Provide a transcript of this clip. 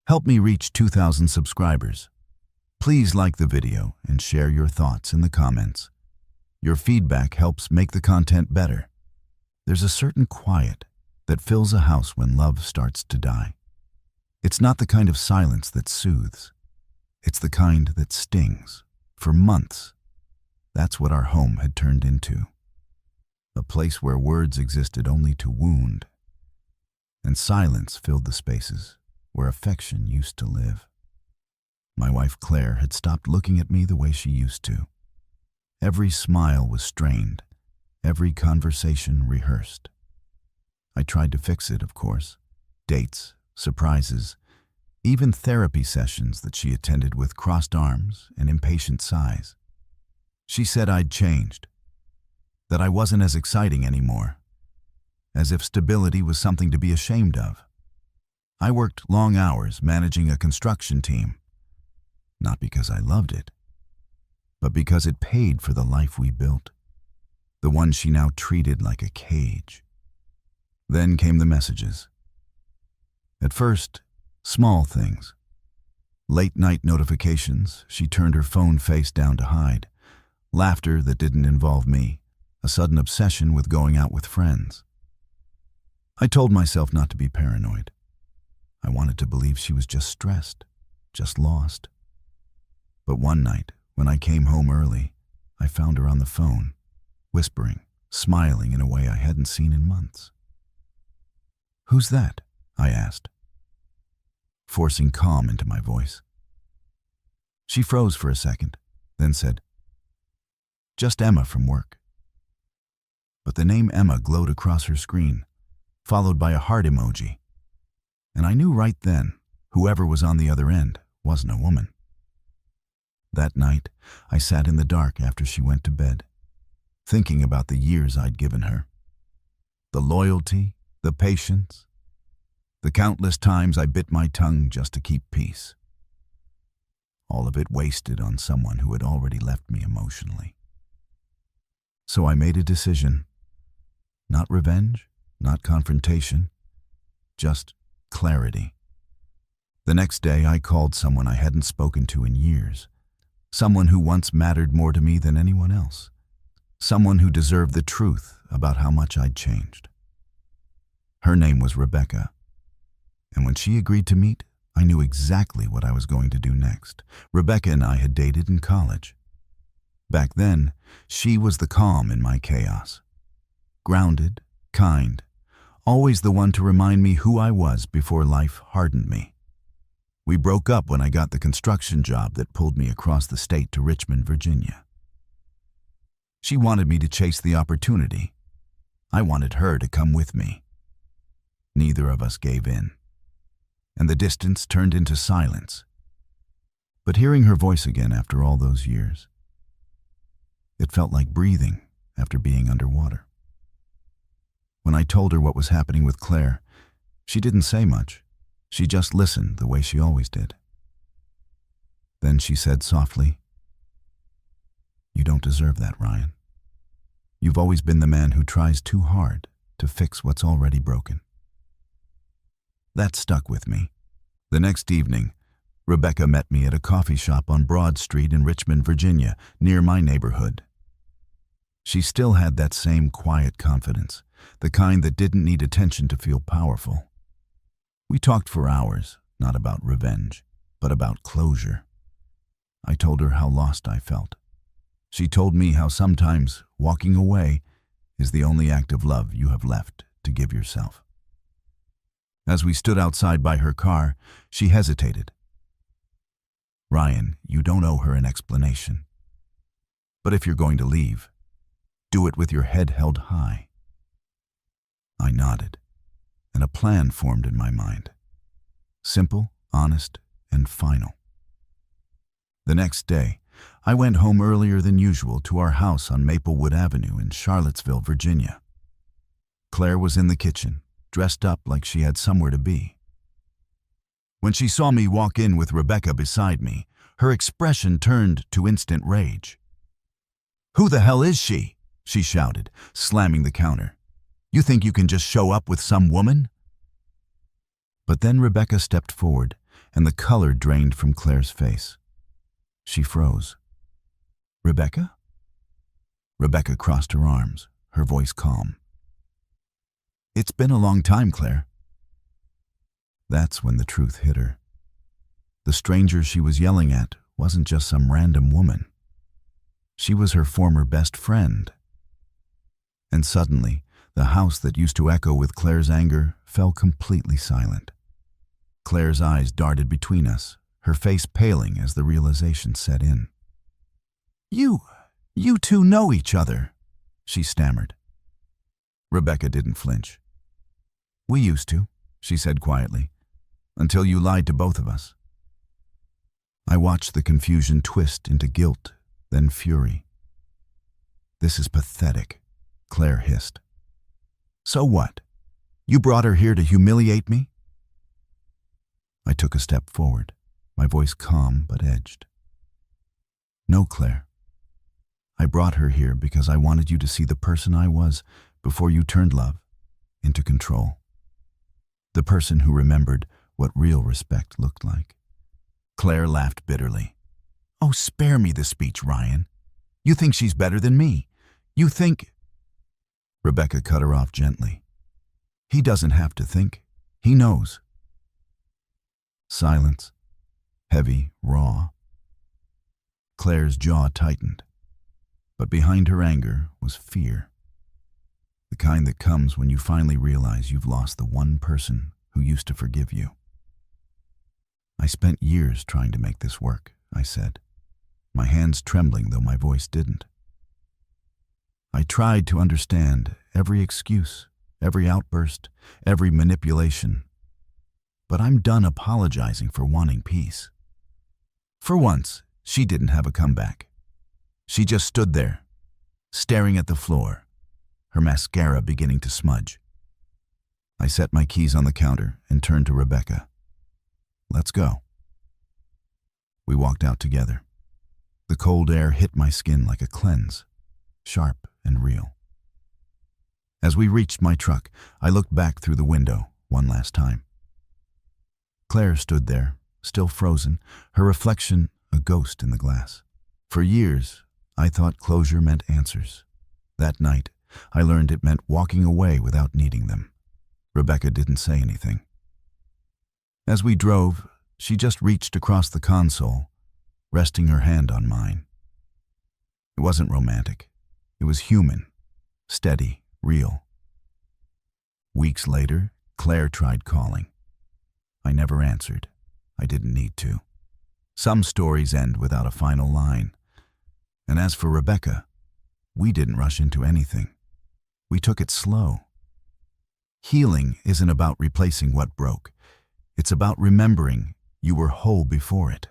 Help me reach 2,000 subscribers. Please like the video and share your thoughts in the comments. Your feedback helps make the content better. There's a certain quiet that fills a house when love starts to die. It's not the kind of silence that soothes. It's the kind that stings. For months, that's what our home had turned into. A place where words existed only to wound, and silence filled the spaces where affection used to live. My wife Claire had stopped looking at me the way she used to. Every smile was strained, every conversation rehearsed. I tried to fix it, of course. Dates, surprises, even therapy sessions that she attended with crossed arms and impatient sighs. She said I'd changed, that I wasn't as exciting anymore, as if stability was something to be ashamed of. I worked long hours managing a construction team, not because I loved it, but because it paid for the life we built, the one she now treated like a cage. Then came the messages. At first, small things. Late-night notifications she turned her phone face down to hide, laughter that didn't involve me, a sudden obsession with going out with friends. I told myself not to be paranoid. I wanted to believe she was just stressed, just lost. But one night, when I came home early, I found her on the phone, whispering, smiling in a way I hadn't seen in months. "Who's that?" I asked, forcing calm into my voice. She froze for a second, then said, "Just Emma from work." But the name Emma glowed across her screen, followed by a heart emoji. And I knew right then, whoever was on the other end wasn't a woman. That night, I sat in the dark after she went to bed, thinking about the years I'd given her. The loyalty, the patience, the countless times I bit my tongue just to keep peace. All of it wasted on someone who had already left me emotionally. So I made a decision. Not revenge, not confrontation, just clarity. The next day, I called someone I hadn't spoken to in years, someone who once mattered more to me than anyone else, someone who deserved the truth about how much I'd changed. Her name was Rebecca, and when she agreed to meet, I knew exactly what I was going to do next. Rebecca and I had dated in college. Back then, she was the calm in my chaos. Grounded, kind, always the one to remind me who I was before life hardened me. We broke up when I got the construction job that pulled me across the state to Richmond, Virginia. She wanted me to chase the opportunity. I wanted her to come with me. Neither of us gave in, and the distance turned into silence. But hearing her voice again after all those years, it felt like breathing after being underwater. When I told her what was happening with Claire, she didn't say much. She just listened the way she always did. Then she said softly, "You don't deserve that, Ryan. You've always been the man who tries too hard to fix what's already broken." That stuck with me. The next evening, Rebecca met me at a coffee shop on Broad Street in Richmond, Virginia, near my neighborhood. She still had that same quiet confidence, the kind that didn't need attention to feel powerful. We talked for hours, not about revenge, but about closure. I told her how lost I felt. She told me how sometimes walking away is the only act of love you have left to give yourself. As we stood outside by her car, she hesitated. "Ryan, you don't owe her an explanation. But if you're going to leave, do it with your head held high." I nodded, and a plan formed in my mind. Simple, honest, and final. The next day, I went home earlier than usual to our house on Maplewood Avenue in Charlottesville, Virginia. Claire was in the kitchen, dressed up like she had somewhere to be. When she saw me walk in with Rebecca beside me, her expression turned to instant rage. "Who the hell is she?" she shouted, slamming the counter. "You think you can just show up with some woman?" But then Rebecca stepped forward and the color drained from Claire's face. She froze. "Rebecca?" Rebecca crossed her arms, her voice calm. "It's been a long time, Claire." That's when the truth hit her. The stranger she was yelling at wasn't just some random woman. She was her former best friend. And suddenly, the house that used to echo with Claire's anger fell completely silent. Claire's eyes darted between us, her face paling as the realization set in. You two know each other," she stammered. Rebecca didn't flinch. "We used to," she said quietly, "until you lied to both of us." I watched the confusion twist into guilt, then fury. "This is pathetic," Claire hissed. "So what? You brought her here to humiliate me?" I took a step forward, my voice calm but edged. "No, Claire. I brought her here because I wanted you to see the person I was before you turned love into control. The person who remembered what real respect looked like." Claire laughed bitterly. "Oh, spare me the speech, Ryan. You think she's better than me. You think—" Rebecca cut her off gently. "He doesn't have to think. He knows." Silence. Heavy, raw. Claire's jaw tightened. But behind her anger was fear. The kind that comes when you finally realize you've lost the one person who used to forgive you. "I spent years trying to make this work," I said, my hands trembling though my voice didn't. "I tried to understand every excuse, every outburst, every manipulation. But I'm done apologizing for wanting peace." For once, she didn't have a comeback. She just stood there, staring at the floor, her mascara beginning to smudge. I set my keys on the counter and turned to Rebecca. "Let's go." We walked out together. The cold air hit my skin like a cleanse, sharp and real. As we reached my truck, I looked back through the window one last time. Claire stood there, still frozen, her reflection a ghost in the glass. For years, I thought closure meant answers. That night, I learned it meant walking away without needing them. Rebecca didn't say anything. As we drove, she just reached across the console, resting her hand on mine. It wasn't romantic. It was human, steady, real. Weeks later, Claire tried calling. I never answered. I didn't need to. Some stories end without a final line. And as for Rebecca, we didn't rush into anything. We took it slow. Healing isn't about replacing what broke. It's about remembering you were whole before it.